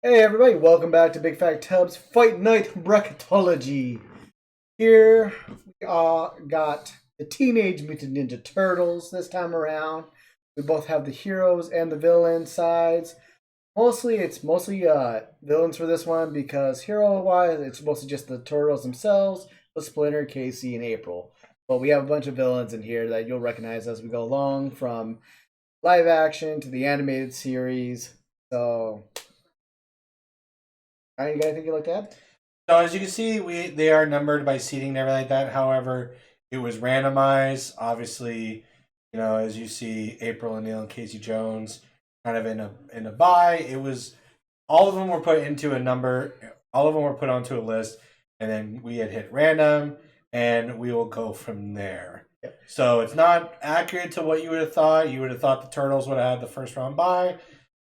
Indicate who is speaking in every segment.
Speaker 1: Hey everybody, welcome back to Big Fat Tub's Fight Night Bracketology. Here we got the Teenage Mutant Ninja Turtles this time around. We both have the heroes and the villain sides. It's mostly villains for this one because hero-wise, it's mostly just the Turtles themselves, with Splinter, Casey, and April. But we have a bunch of villains in here that you'll recognize as we go along, from live action to the animated series. So you got anything you'd like to add?
Speaker 2: So as you can see, they are numbered by seating and everything like that. However, it was randomized. Obviously, as you see, April O'Neil and Casey Jones kind of in a bye. It was all of them were put into a number. All of them were put onto a list, and then we had hit random, and we will go from there.
Speaker 1: Yep.
Speaker 2: So it's not accurate to what you would have thought. You would have thought the Turtles would have had the first round bye.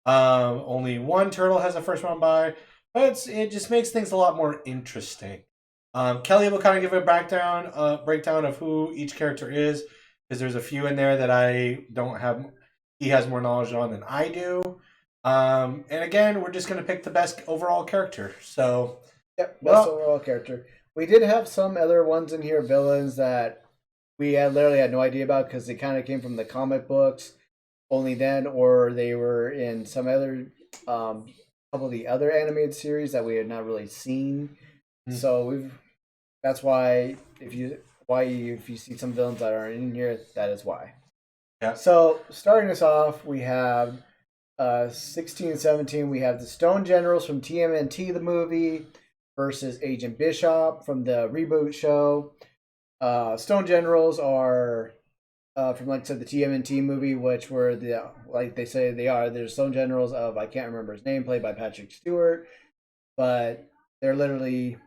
Speaker 2: Only one turtle has a first round bye. But it just makes things a lot more interesting. Kelly will kind of give a breakdown of who each character is, because there's a few in there that I don't have. He has more knowledge on than I do. And again, we're just going to pick the best overall character. So,
Speaker 1: Yep, best overall character. We did have some other ones in here, villains that we literally had no idea about because they kind of came from the comic books only then, or they were in some other couple of the other animated series that we had not really seen. Mm-hmm. So that's why if you see some villains that aren't in here, that is why.
Speaker 2: Yeah.
Speaker 1: So starting us off, we have 16 and 17. We have the Stone Generals from TMNT, the movie, versus Agent Bishop from the reboot show. Stone Generals are from, like I said, the TMNT movie, which were like they say they're Stone Generals of, I can't remember his name, played by Patrick Stewart, but they're literally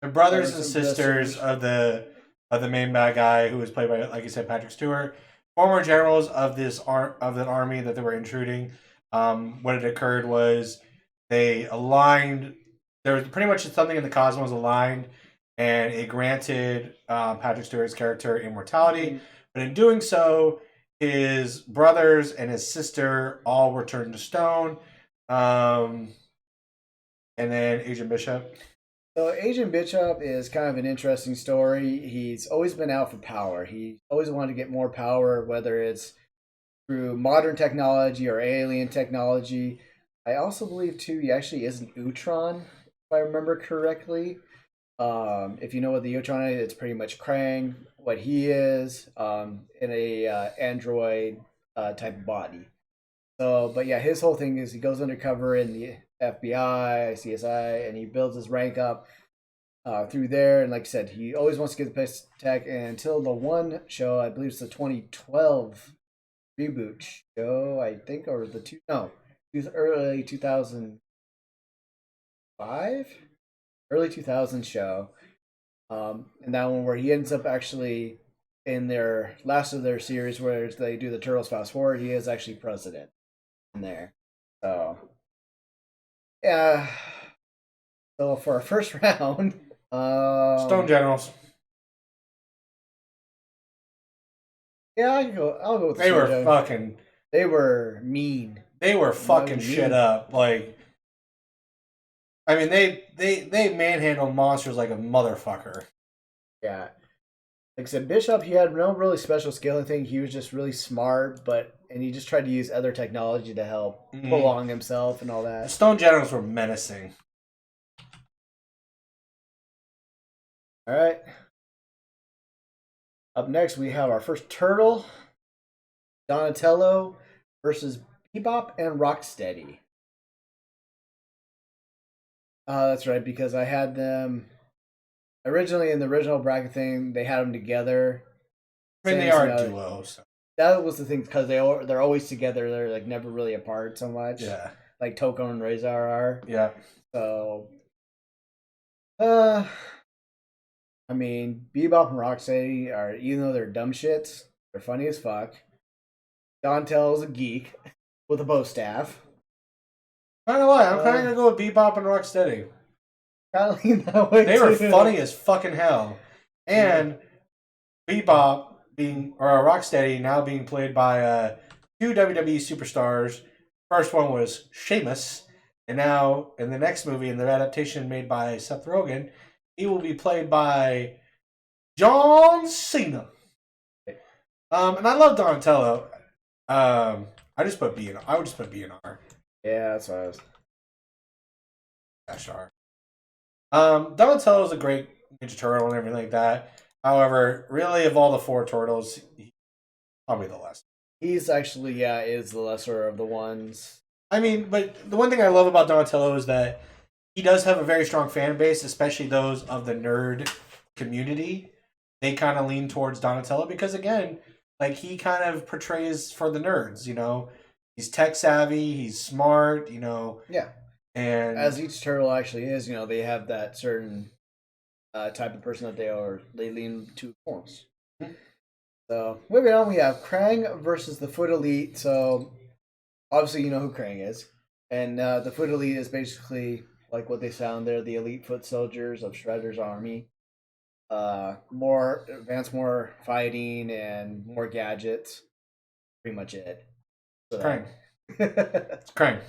Speaker 2: the brothers and sisters of the main bad guy, who was played by, like you said, Patrick Stewart, former generals of that army that they were intruding. What had occurred was they aligned. There was pretty much something in the cosmos aligned, and it granted Patrick Stewart's character immortality. Mm-hmm. But in doing so, his brothers and his sister all were turned to stone. And then Agent Bishop.
Speaker 1: So Agent Bishop is kind of an interesting story. He's always been out for power. He always wanted to get more power, whether it's through modern technology or alien technology. I also believe, too, he actually is an Utron, if I remember correctly. If you know what the Utron is, it's pretty much Krang, what he is, in a android type of body. So, but yeah, his whole thing is he goes undercover in the FBI, CSI, and he builds his rank up through there. And like I said, he always wants to get the best tech. And until the one show, I believe it's the 2012 reboot show, I think, or the early 2005, early 2000 show. And that one where he ends up actually in their last of their series where they do the Turtles fast forward, he is actually president in there. So yeah. So for our first round,
Speaker 2: Stone Generals.
Speaker 1: Yeah, I'll go with
Speaker 2: they were fucking.
Speaker 1: They were mean.
Speaker 2: They were fucking shit up. Like, I mean, they manhandled monsters like a motherfucker.
Speaker 1: Yeah. Like I said, Bishop, he had no really special skill or anything. He was just really smart, and he just tried to use other technology to help pull along himself and all that.
Speaker 2: The Stone Generals were menacing.
Speaker 1: All right. Up next, we have our first turtle, Donatello versus Bebop and Rocksteady. That's right, because I had them originally in the original bracket thing. They had them together.
Speaker 2: I mean, they are a duo. So.
Speaker 1: That was the thing, because they're always together. They're like never really apart so much.
Speaker 2: Yeah.
Speaker 1: Like Toko and Razor are.
Speaker 2: Yeah.
Speaker 1: So, I mean, Bebop and Rocksteady are, even though they're dumb shits, they're funny as fuck. Donatello's a geek with a bow staff.
Speaker 2: Not gonna lie, I'm kind of gonna go with Bebop and Rocksteady.
Speaker 1: Kind of lean that way.
Speaker 2: They were funny as fucking hell, and Bebop Rocksteady now being played by two WWE superstars. First one was Sheamus, And now, in the next movie, in the adaptation made by Seth Rogen, he will be played by John Cena. And I love Donatello. I just put B and I would just put B and R.
Speaker 1: Yeah, that's what I was.
Speaker 2: Dash R. Donatello is a great Ninja Turtle and everything like that. However, really, of all the four turtles, he's probably the less.
Speaker 1: He's actually, is the lesser of the ones.
Speaker 2: I mean, but the one thing I love about Donatello is that he does have a very strong fan base, especially those of the nerd community. They kind of lean towards Donatello because, again, like he kind of portrays for the nerds. He's tech savvy, he's smart.
Speaker 1: Yeah.
Speaker 2: And
Speaker 1: as each turtle actually is, they have that certain type of person that they lean to forms.
Speaker 2: Mm-hmm.
Speaker 1: So moving on, we have Krang versus the Foot Elite. So obviously you know who Krang is, and the Foot Elite is basically like what they sound. They're the elite foot soldiers of Shredder's army. More advanced, more fighting, and more gadgets. Pretty much it. So
Speaker 2: Krang. It's Krang.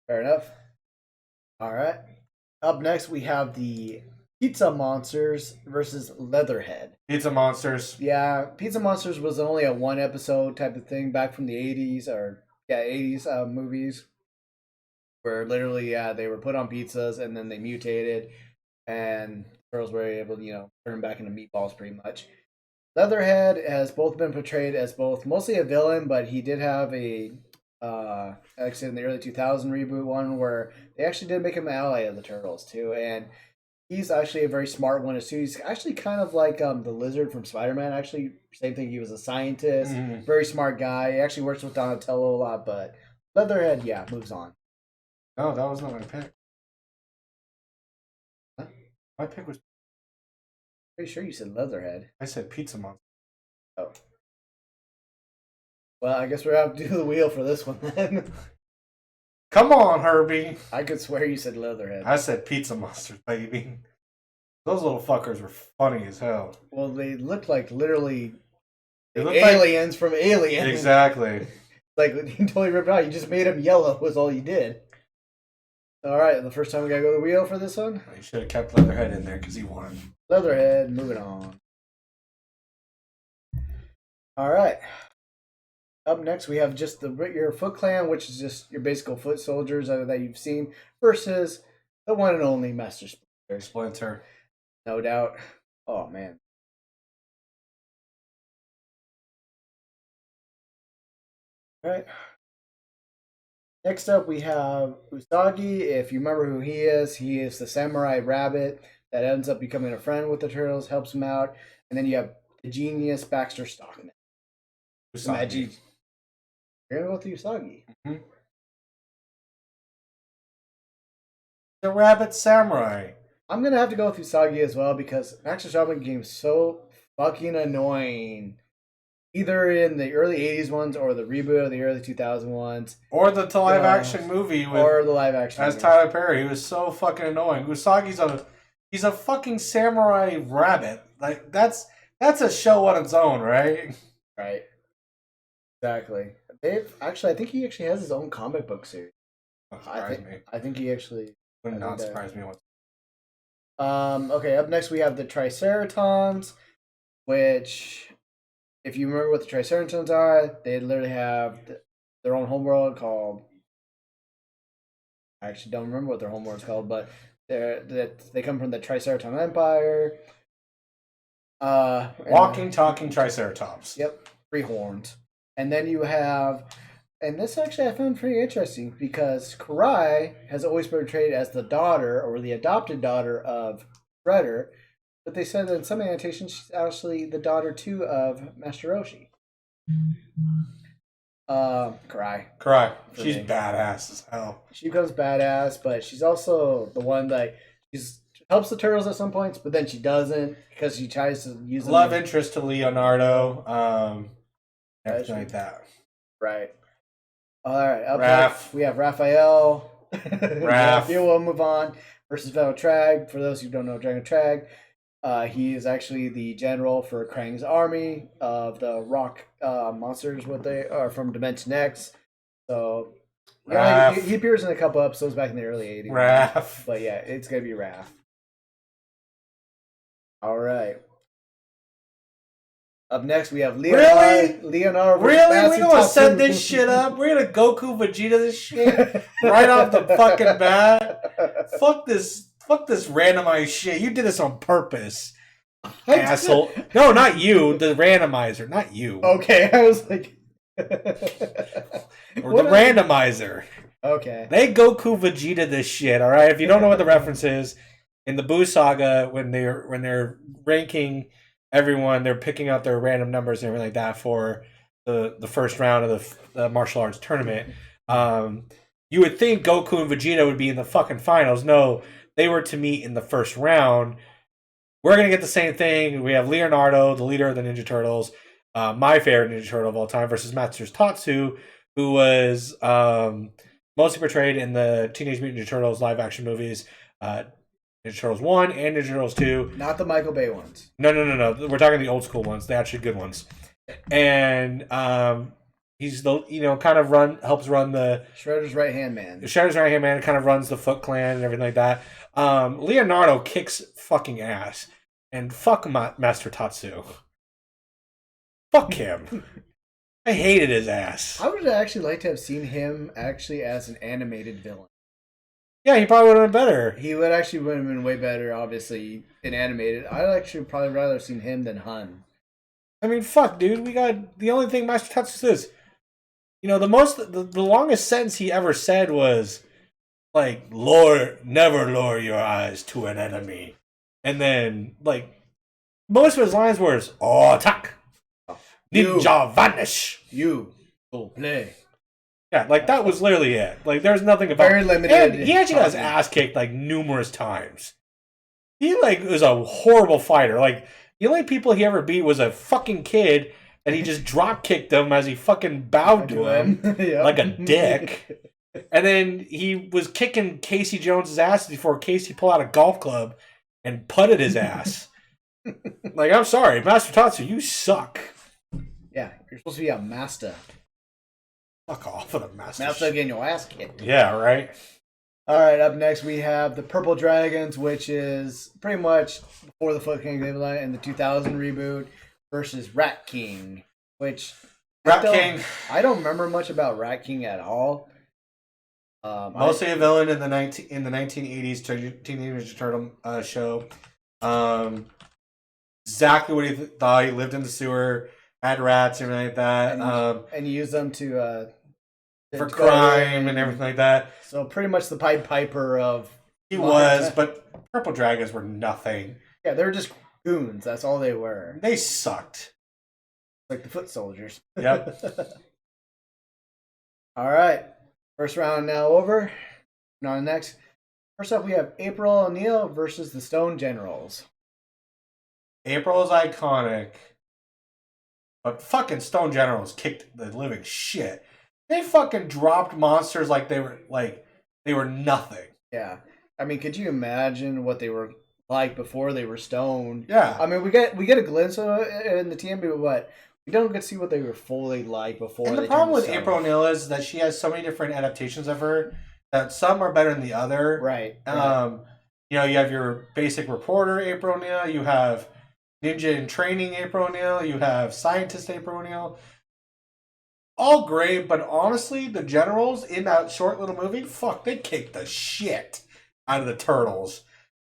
Speaker 1: Fair enough. All right. Up next, we have the Pizza Monsters versus Leatherhead.
Speaker 2: Pizza Monsters.
Speaker 1: Yeah, Pizza Monsters was only a one episode type of thing back from the 80s, 80s movies, where literally, they were put on pizzas and then they mutated, and girls were able to, turn them back into meatballs pretty much. Leatherhead has both been portrayed as both mostly a villain, but he did have a actually in the early 2000 reboot one where they actually did make him an ally of the Turtles too, and he's actually a very smart one too. He's actually kind of like the Lizard from Spider-Man. Actually, same thing. He was a scientist, very smart guy. He actually works with Donatello a lot, but Leatherhead, yeah, moves on.
Speaker 2: No, that was not my pick.
Speaker 1: Huh?
Speaker 2: My pick was.
Speaker 1: Pretty sure you said Leatherhead.
Speaker 2: I said Pizza Monster.
Speaker 1: Oh. Well, I guess we're gonna have to do the wheel for this one then.
Speaker 2: Come on, Herbie.
Speaker 1: I could swear you said Leatherhead.
Speaker 2: I said Pizza Monsters, baby. Those little fuckers were funny as hell.
Speaker 1: Well, they looked like literally
Speaker 2: aliens
Speaker 1: from Alien.
Speaker 2: Exactly.
Speaker 1: Like, you totally ripped it out. You just made him yellow was all you did. All right, the first time we gotta go to the wheel for this one.
Speaker 2: You should have kept Leatherhead in there because he won.
Speaker 1: Leatherhead, moving on. All right. Up next, we have just your Foot Clan, which is just your basic foot soldiers that you've seen, versus the one and only Master Splinter.
Speaker 2: Splinter.
Speaker 1: No doubt. Oh, man. All right. Next up, we have Usagi. If you remember who he is the samurai rabbit that ends up becoming a friend with the turtles, helps him out. And then you have the genius Baxter Stockman.
Speaker 2: Usagi.
Speaker 1: You're going to go with Usagi.
Speaker 2: Mm-hmm. The Rabbit Samurai.
Speaker 1: I'm going to have to go with Usagi as well because Baxter Stockman became so fucking annoying. Either in the early 80s ones or the reboot of the early 2000 ones.
Speaker 2: Or the live action movie
Speaker 1: or the live action
Speaker 2: as movie. Tyler Perry. He was so fucking annoying. Usagi's he's a fucking samurai rabbit. Like that's a show on its own, right?
Speaker 1: Right. Exactly. I think he actually has his own comic book series. I think he actually
Speaker 2: would not surprise me once.
Speaker 1: Okay, up next we have the Triceratons, which if you remember what the Triceratons are, they literally have their own homeworld called. I actually don't remember what their homeworld's called, but they come from the Triceraton Empire.
Speaker 2: Walking, talking Triceratops.
Speaker 1: Yep, 3 horns. And then you have, and this actually I found pretty interesting because Karai has always been portrayed as the daughter or the adopted daughter of Shredder, but they said that in some annotations she's actually the daughter too of Master Roshi. Karai.
Speaker 2: She's badass as hell.
Speaker 1: She becomes badass, but she's also the one that helps the turtles at some points, but then she doesn't because she tries to use them.
Speaker 2: Love interest to Leonardo. Everything like that.
Speaker 1: Right. All right. Up next, we have Raphael. We'll move on. Versus Trag. For those who don't know Dragon Trag, he is actually the general for Krang's army of the rock monsters. What they are from Dimension X. So Yeah,
Speaker 2: Raph.
Speaker 1: he appears in a couple episodes back in the early 80s.
Speaker 2: Raph.
Speaker 1: But yeah, it's going to be Raph. All right. Up next, we have Leonardo.
Speaker 2: Really?
Speaker 1: Leonardo.
Speaker 2: Really? We're gonna set this shit up. We're gonna Goku Vegeta this shit right off the fucking bat. Fuck this. Fuck this randomized shit. You did this on purpose, asshole. No, not you. The randomizer, not you.
Speaker 1: Okay, I was like,
Speaker 2: or the randomizer.
Speaker 1: Okay.
Speaker 2: They Goku Vegeta this shit. All right. If you don't know what the reference is, in the Buu saga, when they're ranking everyone, they're picking out their random numbers and everything like that for the first round of the martial arts tournament. You would think Goku and Vegeta would be in the fucking finals. No, they were to meet in the first round. We're gonna get the same thing. We have Leonardo, the leader of the Ninja Turtles, my favorite Ninja Turtle of all time, versus Master Tatsu, who was mostly portrayed in the Teenage Mutant Ninja Turtles live action movies. Ninja Turtles 1 and Ninja Turtles 2.
Speaker 1: Not the Michael Bay ones.
Speaker 2: No. We're talking the old school ones, the actually good ones. And he's the helps run the
Speaker 1: Shredder's right hand man.
Speaker 2: Shredder's right hand man, kind of runs the Foot Clan and everything like that. Leonardo kicks fucking ass. And fuck Master Tatsu. Fuck him. I hated his ass.
Speaker 1: I would actually like to have seen him actually as an animated villain.
Speaker 2: Yeah, he probably would have been better.
Speaker 1: He would have been way better, obviously, in animated. I'd actually probably rather have seen him than Hun.
Speaker 2: I mean, fuck, dude. We got the only thing Master Tatsu says. The longest sentence he ever said was like, never lower your eyes to an enemy. And then, like, most of his lines were, oh, attack. Ninja vanish.
Speaker 1: You go play.
Speaker 2: Yeah, like that was literally it. Like there's nothing about
Speaker 1: very limited.
Speaker 2: And he actually got his ass kicked like numerous times. He like was a horrible fighter. Like the only people he ever beat was a fucking kid and he just drop kicked him as he fucking bowed to him
Speaker 1: Yep.
Speaker 2: like a dick. And then he was kicking Casey Jones's ass before Casey pulled out a golf club and putted his ass. Like, I'm sorry, Master Tatsu, you suck.
Speaker 1: Yeah, you're supposed to be a master.
Speaker 2: Fuck off with a master.
Speaker 1: Master getting your ass kicked.
Speaker 2: Yeah, right.
Speaker 1: All right, up next we have the Purple Dragons, which is pretty much before the Foot King in the 2000 reboot, versus Rat King, which I don't remember much about Rat King at all.
Speaker 2: Mostly a villain in the 1980s Teenage Ninja Turtle show. Exactly what he thought. He lived in the sewer, had rats and everything like that.
Speaker 1: And you use them to
Speaker 2: for crime and everything like that.
Speaker 1: So pretty much the Pied Piper of...
Speaker 2: He was, but Purple Dragons were nothing.
Speaker 1: Yeah, they were just goons. That's all they were.
Speaker 2: They sucked.
Speaker 1: Like the foot soldiers.
Speaker 2: Yep.
Speaker 1: All right. First round now over. Now next. First up, we have April O'Neil versus the Stone Generals.
Speaker 2: April is iconic. But fucking Stone Generals kicked the living shit. They fucking dropped monsters like they were nothing.
Speaker 1: Yeah. I mean, could you imagine what they were like before they were stoned?
Speaker 2: Yeah.
Speaker 1: I mean, we get a glimpse of it in the TMB, but we don't get to see what they were fully like before.
Speaker 2: And the problem with April O'Neil is that she has so many different adaptations of her that some are better than the other.
Speaker 1: Right.
Speaker 2: You have your basic reporter April O'Neil, you have ninja in training April O'Neil, you have scientist April O'Neil. All great, but honestly, the generals in that short little movie, fuck, they kicked the shit out of the turtles.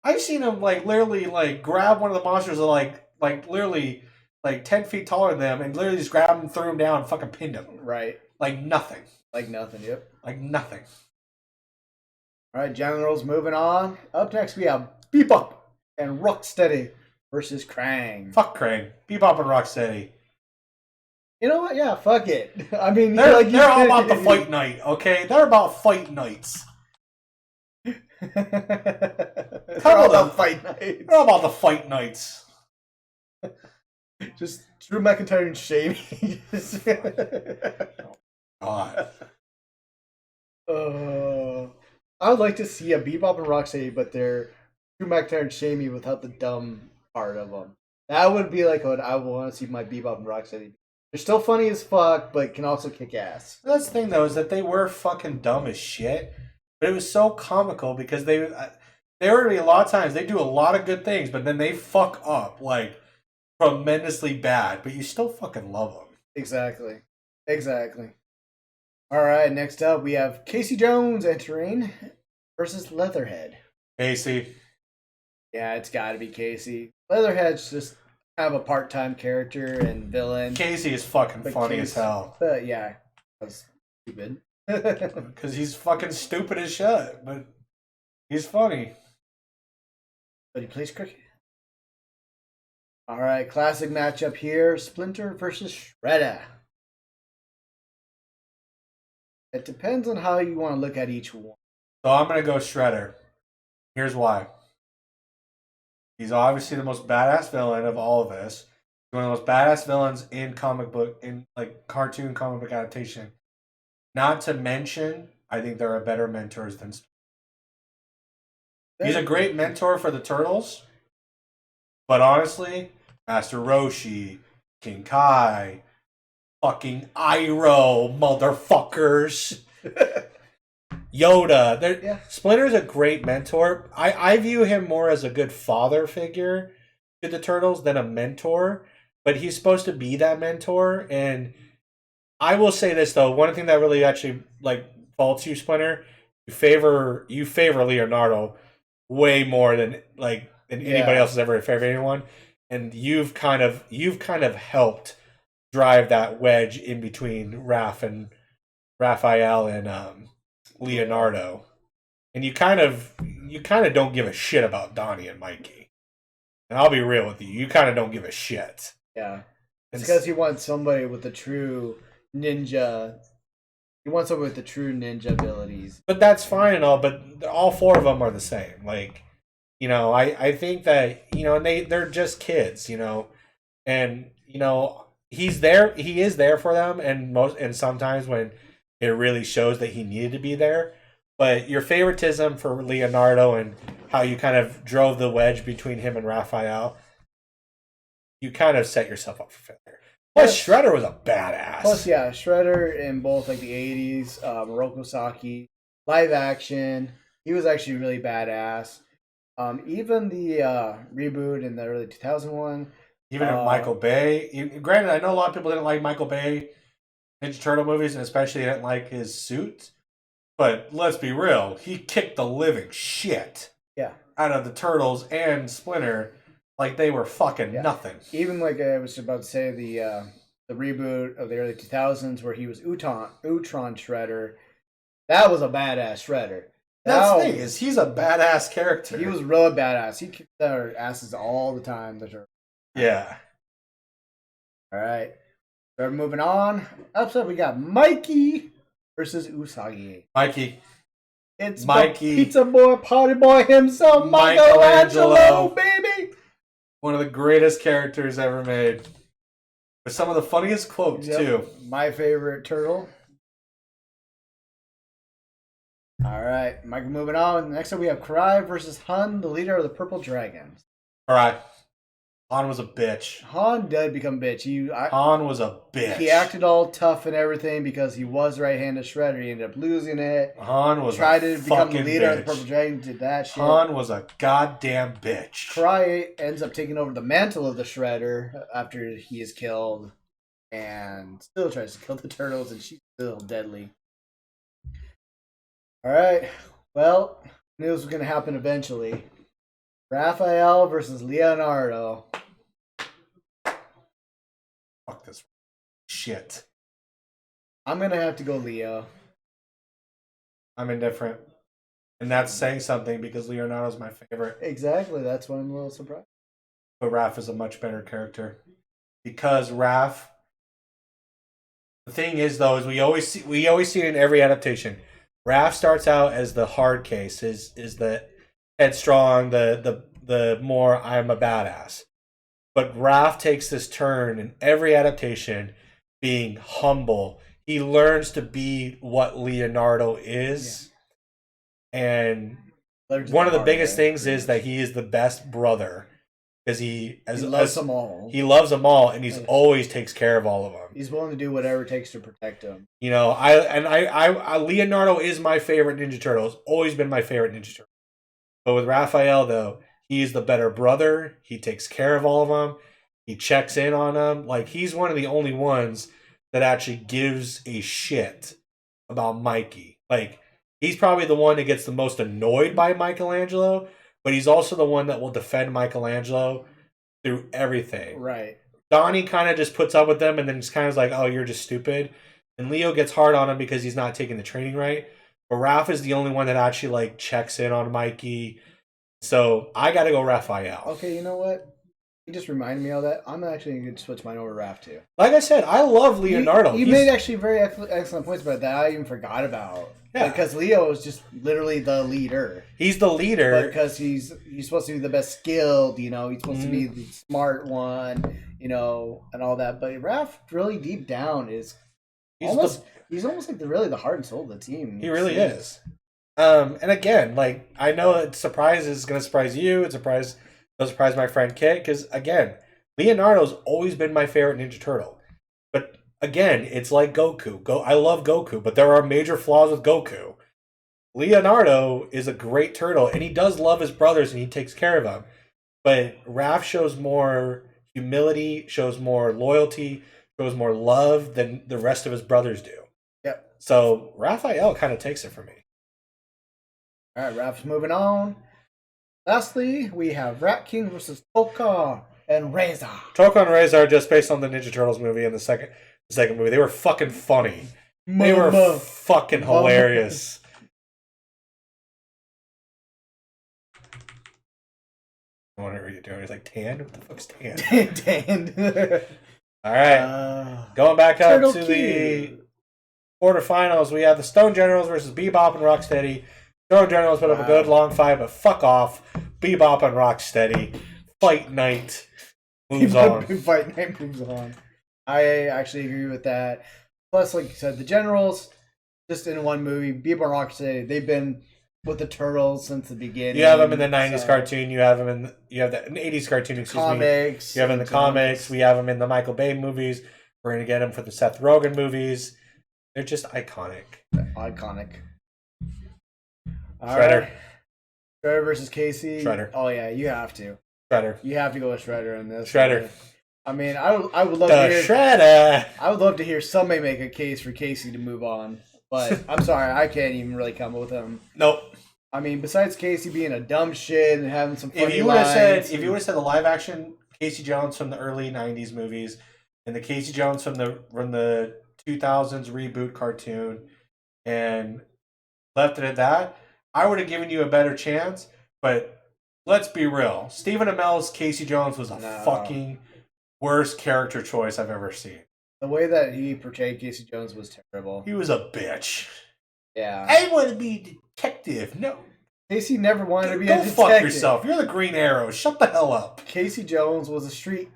Speaker 2: I've seen them literally grab one of the monsters that literally 10 feet taller than them and literally just grab them, throw them down, and fucking pinned them.
Speaker 1: Right.
Speaker 2: Like nothing.
Speaker 1: Like nothing, yep.
Speaker 2: Like nothing.
Speaker 1: All right, generals, moving on. Up next, we have Bebop and Rocksteady versus Krang.
Speaker 2: Fuck Krang. Bebop and Rocksteady.
Speaker 1: You know what? Yeah, fuck it. I mean,
Speaker 2: they're all about the fight night, okay? They're about fight nights.
Speaker 1: They're all about fight nights.
Speaker 2: They're all about the fight nights.
Speaker 1: Just Drew McIntyre and Shamey.
Speaker 2: God.
Speaker 1: I would like to see a Bebop and Rocksteady, but they're Drew McIntyre and Shamey without the dumb part of them. That would be like what I would want to see my Bebop and Rocksteady. They're still funny as fuck, but can also kick ass.
Speaker 2: That's the thing, though, is that they were fucking dumb as shit, but it was so comical because they were a lot of times they do a lot of good things, but then they fuck up like tremendously bad, but you still fucking love them.
Speaker 1: Exactly. All right, next up we have Casey Jones entering versus Leatherhead.
Speaker 2: Casey.
Speaker 1: Yeah, it's got to be Casey. Leatherhead's just kind of a part-time character and villain.
Speaker 2: Casey is fucking funny as hell.
Speaker 1: But yeah, that's stupid.
Speaker 2: Because he's fucking stupid as shit, but he's funny.
Speaker 1: But he plays cricket. All right, classic matchup here: Splinter versus Shredder. It depends on how you want to look at each one.
Speaker 2: So I'm gonna go Shredder. Here's why. He's obviously the most badass villain of all of this. He's one of the most badass villains in cartoon comic book adaptation. Not to mention, I think there are better mentors than Splinter. He's a great mentor for the Turtles. But honestly, Master Roshi, King Kai, fucking Iroh, motherfuckers. Yoda. Splinter's a great mentor. I view him more as a good father figure to the Turtles than a mentor. But he's supposed to be that mentor. And I will say this, though. One thing that really actually faults you, Splinter, you favor Leonardo way more than anybody else has ever favored anyone, and you've kind of helped drive that wedge in between Raphael and Leonardo, and you kind of don't give a shit about Donnie and Mikey. And I'll be real with you, you kind of don't give a shit.
Speaker 1: Yeah, it's because you want somebody with the true ninja. You want somebody with the true ninja abilities.
Speaker 2: But that's fine and all, but all four of them are the same. I think that, and they're just kids, and, he is there for them, and sometimes when it really shows that he needed to be there. But your favoritism for Leonardo and how you kind of drove the wedge between him and Raphael, you kind of set yourself up for failure. Plus, Shredder was a badass.
Speaker 1: Shredder in both the 80s, Moroku Saki, live action, he was actually really badass. Even the reboot in the early 2001.
Speaker 2: Even Michael Bay. Granted, I know a lot of people didn't like Michael Bay Ninja Turtle movies, and especially didn't like his suit. But let's be real, he kicked the living shit out of the Turtles and Splinter like they were fucking nothing.
Speaker 1: Even I was about to say, the reboot of the early 2000s where he was Utron Shredder, that was a badass Shredder.
Speaker 2: That's the thing, is he's a badass character.
Speaker 1: He was real badass. He kicked their asses all the time.
Speaker 2: Yeah.
Speaker 1: All right. So moving on. Upset, we got Mikey versus Usagi.
Speaker 2: Mikey.
Speaker 1: It's Mikey. Pizza boy, party boy himself, Michelangelo, baby.
Speaker 2: One of the greatest characters ever made. With some of the funniest quotes, too.
Speaker 1: My favorite turtle. All right, Mike, moving on. Next up, we have Karai versus Han, the leader of the Purple Dragons.
Speaker 2: All right. Han was a bitch.
Speaker 1: Han did become a bitch.
Speaker 2: Han was a bitch.
Speaker 1: He acted all tough and everything because he was right-handed Shredder. He ended up losing it.
Speaker 2: Han was
Speaker 1: tried to become the leader of the Purple Dragons. Did that shit.
Speaker 2: Han was a goddamn bitch.
Speaker 1: Karai ends up taking over the mantle of the Shredder after he is killed, and still tries to kill the turtles, and she's still deadly. All right. Well, knew this was going to happen eventually. Raphael versus Leonardo.
Speaker 2: Fuck this shit.
Speaker 1: I'm going to have to go Leo.
Speaker 2: I'm indifferent. And that's saying something because Leonardo's my favorite.
Speaker 1: Exactly. That's why I'm a little surprised.
Speaker 2: But Raph is a much better character. Because Raph... The thing is, though, is we always see it in every adaptation. Raph starts out as the hard case, is the headstrong, the more I'm a badass. But Raph takes this turn in every adaptation, being humble. He learns to be what Leonardo is. Yeah. And one of the biggest things is that he is the best brother because he
Speaker 1: loves them all.
Speaker 2: He loves them all, and he's always takes care of all of them.
Speaker 1: He's willing to do whatever it takes to protect them.
Speaker 2: You know, I Leonardo is my favorite Ninja Turtle. Has always been my favorite Ninja Turtle. But with Raphael, though, he's the better brother. He takes care of all of them. He checks in on them. Like, he's one of the only ones that actually gives a shit about Mikey. Like, he's probably the one that gets the most annoyed by Michelangelo, but he's also the one that will defend Michelangelo through everything.
Speaker 1: Right.
Speaker 2: Donnie kind of just puts up with them and then just kind of like, oh, you're just stupid. And Leo gets hard on him because he's not taking the training right. But Raph is the only one that actually, like, checks in on Mikey. So I got to go Raphael.
Speaker 1: Okay, you know what? You just reminded me of that. I'm actually going to switch mine over to Raph, too.
Speaker 2: Like I said, I love Leonardo.
Speaker 1: You made actually very excellent points about that I even forgot about. Yeah. Because Leo is just literally the leader.
Speaker 2: He's the leader.
Speaker 1: Because he's supposed to be the best skilled, you know. He's supposed to be the smart one, you know, and all that. But Raph, really deep down, is he's almost like really the heart and soul of the team.
Speaker 2: He really is. And again, like, I know that surprise is going to surprise you. It'll surprise my friend Kit. Because, again, Leonardo's always been my favorite Ninja Turtle. But, again, it's like Goku. I love Goku, but there are major flaws with Goku. Leonardo is a great turtle, and he does love his brothers, and he takes care of them. But Raph shows more humility, shows more loyalty, shows more love than the rest of his brothers do.
Speaker 1: Yep.
Speaker 2: So, Raphael kind of takes it for me.
Speaker 1: All right, Raph's moving on. Lastly, we have Rat King versus Tokka and Razor.
Speaker 2: Tokka and Razor are just based on the Ninja Turtles movie and the second movie. They were fucking funny. They were fucking hilarious. I wonder what you're doing. He's like, Tan? What the fuck's Tan?
Speaker 1: Tan.
Speaker 2: All right. Going back up to the quarterfinals, we have the Stone Generals versus Bebop and Rocksteady. Stone Generals put up a good long fight, but fuck off. Bebop and Rocksteady. Fight night moves on.
Speaker 1: Fight night moves on. I actually agree with that. Plus, like you said, the Generals, just in one movie, Bebop and Rocksteady, they've been with the Turtles since the beginning.
Speaker 2: You have them in the 90s cartoon. You have them in the 80s cartoon,
Speaker 1: comics.
Speaker 2: You have them in the comics. We have them in the Michael Bay movies. We're going to get them for the Seth Rogen movies. They're just iconic.
Speaker 1: Iconic.
Speaker 2: Shredder.
Speaker 1: Right. Shredder versus Casey.
Speaker 2: Shredder.
Speaker 1: Oh, yeah, you have to.
Speaker 2: Shredder.
Speaker 1: You have to go with Shredder in this.
Speaker 2: Shredder.
Speaker 1: I mean, I would love to hear
Speaker 2: Shredder.
Speaker 1: I would love to hear somebody make a case for Casey to move on, but I'm sorry, I can't even really come up with him.
Speaker 2: Nope.
Speaker 1: I mean, besides Casey being a dumb shit and having some funny
Speaker 2: if you would have said the live action Casey Jones from the early '90s movies and the Casey Jones from the 2000s reboot cartoon and left it at that, I would have given you a better chance. But let's be real, Stephen Amell's Casey Jones was a fucking worst character choice I've ever seen.
Speaker 1: The way that he portrayed Casey Jones was terrible.
Speaker 2: He was a bitch.
Speaker 1: Yeah.
Speaker 2: I want to be a detective. No.
Speaker 1: Casey never wanted to be a detective.
Speaker 2: Go fuck yourself. You're the Green Arrow. Shut the hell up.
Speaker 1: Casey Jones was a street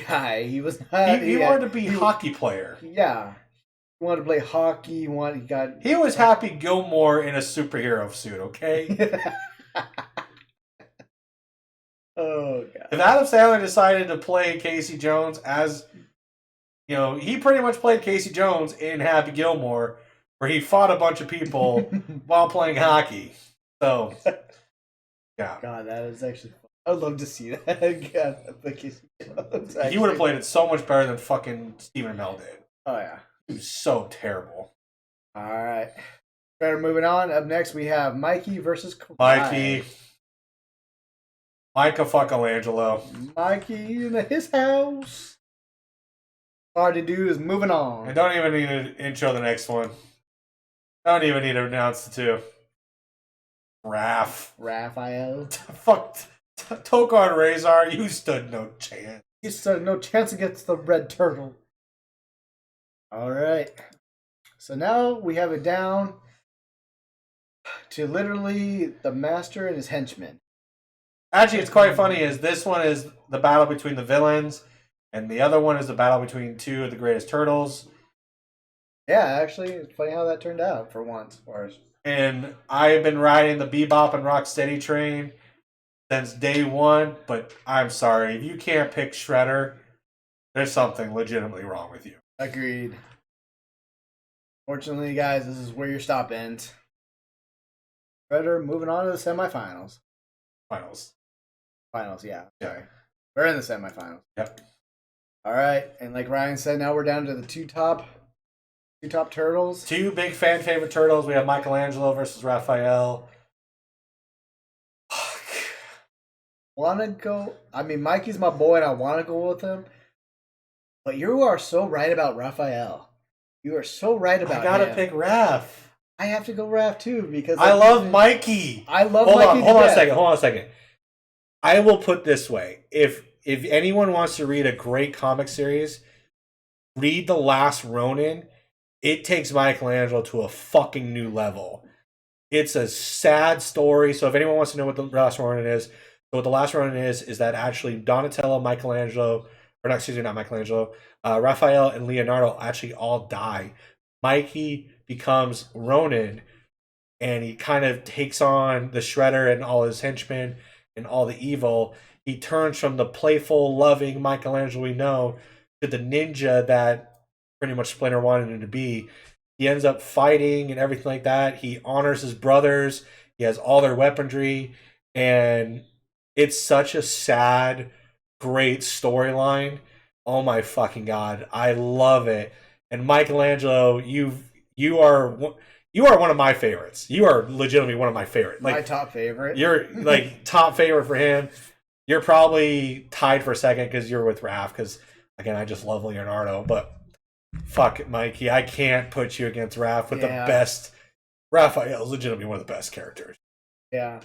Speaker 1: guy. He was not.
Speaker 2: He wanted to be a hockey player.
Speaker 1: Yeah. He wanted to play hockey.
Speaker 2: He was Happy Gilmore in a superhero suit, okay?
Speaker 1: Oh, God.
Speaker 2: If Adam Sandler decided to play Casey Jones as, you know, he pretty much played Casey Jones in Happy Gilmore, where he fought a bunch of people while playing hockey. So, yeah.
Speaker 1: God, that is actually fun. I'd love to see that. God, Casey Jones.
Speaker 2: He would have played it so much better than fucking Stephen Amell did.
Speaker 1: Oh, yeah.
Speaker 2: He was so terrible.
Speaker 1: All right. Better moving on. Up next, we have Mikey versus Kawhi.
Speaker 2: Mikey. Micah Fuckalangelo.
Speaker 1: Mikey in his house. All I had to do is moving on.
Speaker 2: I don't even need to intro the next one. I don't even need to announce the two.
Speaker 1: Raphael.
Speaker 2: Fuck. Tokka and Razor, you stood no chance.
Speaker 1: You stood no chance against the red turtle. All right. So now we have it down to literally the master and his henchmen.
Speaker 2: Actually, it's quite funny. Is this one is the battle between the villains, and the other one is the battle between two of the greatest turtles.
Speaker 1: Yeah, actually, it's funny how that turned out for once for us.
Speaker 2: And I've been riding the Bebop and Rocksteady train since day one, but I'm sorry. If you can't pick Shredder, there's something legitimately wrong with you.
Speaker 1: Agreed. Fortunately, guys, this is where your stop ends. Shredder moving on to the semifinals. Finals, yeah. Sorry. We're in the semifinals.
Speaker 2: Yep.
Speaker 1: All right, and like Ryan said, now we're down to the two top turtles.
Speaker 2: Two big fan favorite turtles. We have Michelangelo versus Raphael.
Speaker 1: Want to go? I mean, Mikey's my boy, and I want to go with him. But you are so right about Raphael. You are so right about.
Speaker 2: I gotta
Speaker 1: him.
Speaker 2: pick Raph.
Speaker 1: I have to go Raph too because
Speaker 2: I love Mikey.
Speaker 1: I love Mikey.
Speaker 2: Hold on a second. I will put this way: if anyone wants to read a great comic series, read The Last Ronin. It takes Michelangelo to a fucking new level. It's a sad story. So if anyone wants to know what The Last Ronin is, so what The Last Ronin is that actually Donatello, Michelangelo, or not, excuse me, not Michelangelo, Raphael and Leonardo actually all die. Mikey becomes Ronin, and he kind of takes on the Shredder and all his henchmen and all the evil. He turns from the playful, loving Michelangelo we know to the ninja that pretty much Splinter wanted him to be. He ends up fighting and everything like that. He honors his brothers. He has all their weaponry. And it's such a sad, great storyline. Oh my fucking God. I love it. And Michelangelo, you are one of my favorites. You are legitimately one of my favorites.
Speaker 1: Like, my top favorite.
Speaker 2: You're like top favorite for him. You're probably tied for second because you're with Raph. Because again, I just love Leonardo. But fuck it, Mikey. I can't put you against Raph with the best. Raphael's legitimately one of the best characters.
Speaker 1: Yeah.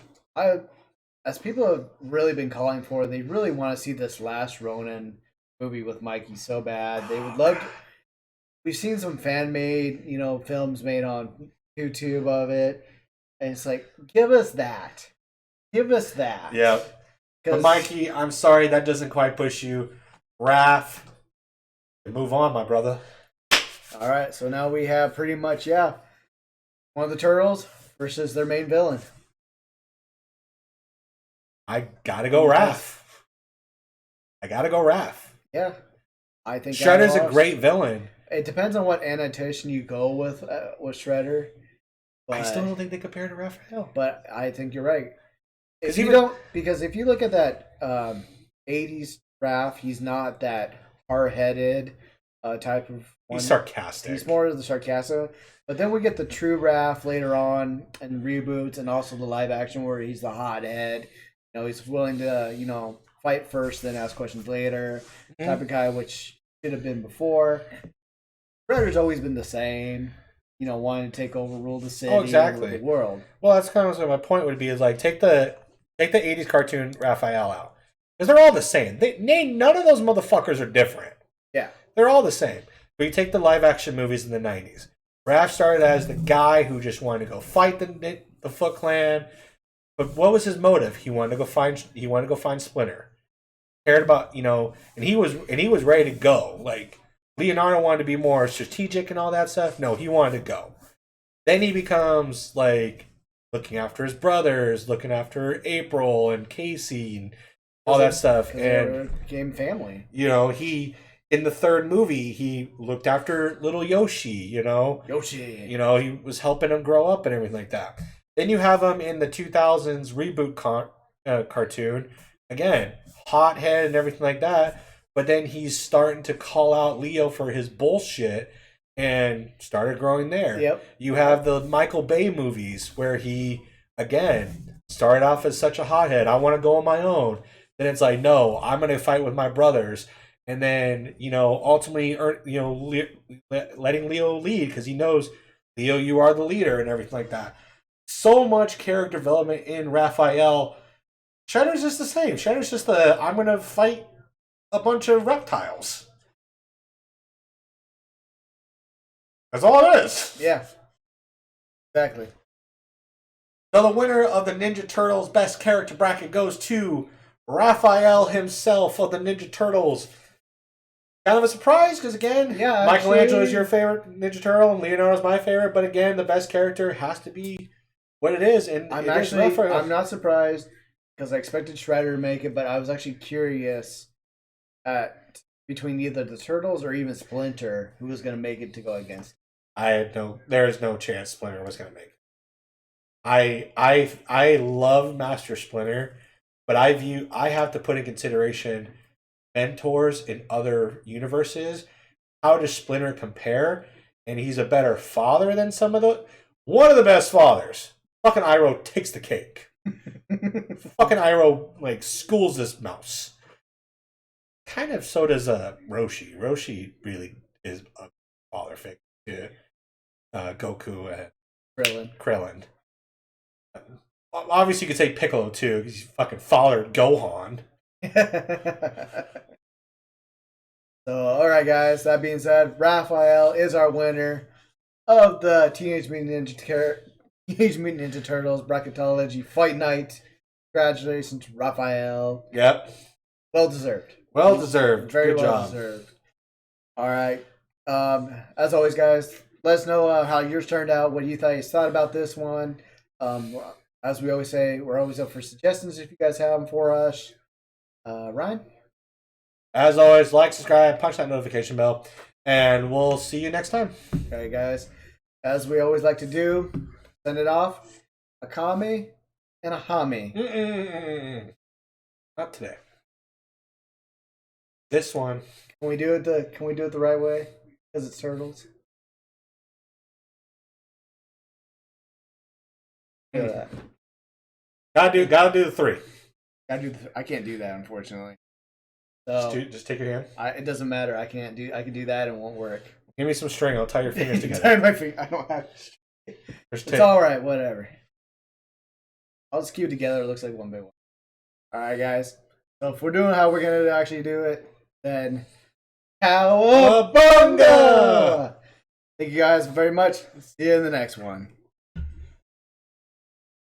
Speaker 1: As people have really been calling for, they really want to see this last Ronin movie with Mikey so bad. They would love to. We've seen some fan made, films made on YouTube of it. And it's like, give us that. Give us that.
Speaker 2: Yeah. But Mikey, I'm sorry that doesn't quite push you. Raph, move on, my brother.
Speaker 1: All right, so now we have pretty much, one of the turtles versus their main villain.
Speaker 2: I gotta go Raph.
Speaker 1: Yeah, I think
Speaker 2: Shredder's a great villain.
Speaker 1: It depends on what annotation you go with Shredder.
Speaker 2: But I still don't think they compare to Raphael.
Speaker 1: But I think you're right. Because if you look at that 80s Raph, he's not that hard-headed type of one.
Speaker 2: He's sarcastic.
Speaker 1: He's more of the sarcastic. But then we get the true Raph later on in reboots and also the live action where he's the hothead. He's willing to, fight first, then ask questions later. Type of guy, which should have been before. Shredder's always been the same. Wanting to take over, rule the city, rule the world.
Speaker 2: Well, that's kind of what my point would be. Is like take the 80s cartoon Raphael out because they're all the same. None of those motherfuckers are different.
Speaker 1: Yeah,
Speaker 2: they're all the same. But you take the live action movies in the 90s. Raph started as the guy who just wanted to go fight the Foot Clan. But what was his motive? He wanted to go find Splinter. Cared about, and he was ready to go. Like Leonardo wanted to be more strategic and all that stuff. No, he wanted to go. Then he becomes like looking after his brothers, looking after April and Casey and all that stuff. And
Speaker 1: became family.
Speaker 2: He in the third movie he looked after little Yoshi.
Speaker 1: Yoshi.
Speaker 2: He was helping him grow up and everything like that. Then you have him in the 2000s reboot cartoon. Again, hothead and everything like that. But then he's starting to call out Leo for his bullshit and started growing there.
Speaker 1: Yep.
Speaker 2: You have the Michael Bay movies where he, again, started off as such a hothead. I want to go on my own. Then it's like, no, I'm going to fight with my brothers. And then, ultimately, letting Leo lead because he knows, Leo, you are the leader and everything like that. So much character development in Raphael. Shredder's just the same. Shredder's just I'm going to fight a bunch of reptiles. That's all it is.
Speaker 1: Yeah. Exactly.
Speaker 2: So the winner of the Ninja Turtles Best Character Bracket goes to Raphael himself of the Ninja Turtles. Kind of a surprise, because again, Michelangelo is your favorite Ninja Turtle, and Leonardo's my favorite, but again, the best character has to be what it is. And
Speaker 1: I'm not surprised. because I expected Shredder to make it, but I was actually curious at between either the Turtles or even Splinter who was going to make it to go against.
Speaker 2: There's no chance Splinter was going to make it. I love Master Splinter, but I have to put in consideration mentors in other universes. How does Splinter compare? And he's a better father than one of the best fathers. Fucking Iroh takes the cake. Fucking Iroh like schools this mouse. Kind of so does Roshi. Roshi really is a father figure to Goku and Krillin. Obviously, you could say Piccolo too, because he's fucking fathered Gohan.
Speaker 1: So, all right, guys. That being said, Raphael is our winner of the Teenage Mutant Ninja Turtles Bracketology Fight Night. Congratulations, Raphael.
Speaker 2: Yep.
Speaker 1: Well deserved.
Speaker 2: Well deserved.
Speaker 1: Very
Speaker 2: Good
Speaker 1: well
Speaker 2: job.
Speaker 1: deserved. All right. As always, guys, let us know how yours turned out. What you thought about this one. As we always say, we're always up for suggestions if you guys have them for us. Ryan?
Speaker 2: As always, like, subscribe, punch that notification bell, and we'll see you next time.
Speaker 1: Okay, guys. As we always like to do, send it off. A kami and a hami.
Speaker 2: Not today. This one.
Speaker 1: Can we do it the right way? Because it's turtles. Do that.
Speaker 2: Gotta do the three.
Speaker 1: I can't do that, unfortunately. So
Speaker 2: just take your hand.
Speaker 1: It doesn't matter. I can do that and it won't work.
Speaker 2: Give me some string. I'll tie your fingers together.
Speaker 1: Tie my finger. I don't have. It's all right. Whatever. I'll just keep it together. It looks like one by one. All right, guys. So if we're doing how we're gonna actually do it, then cowabunga! Thank you guys very much. See you in the next one.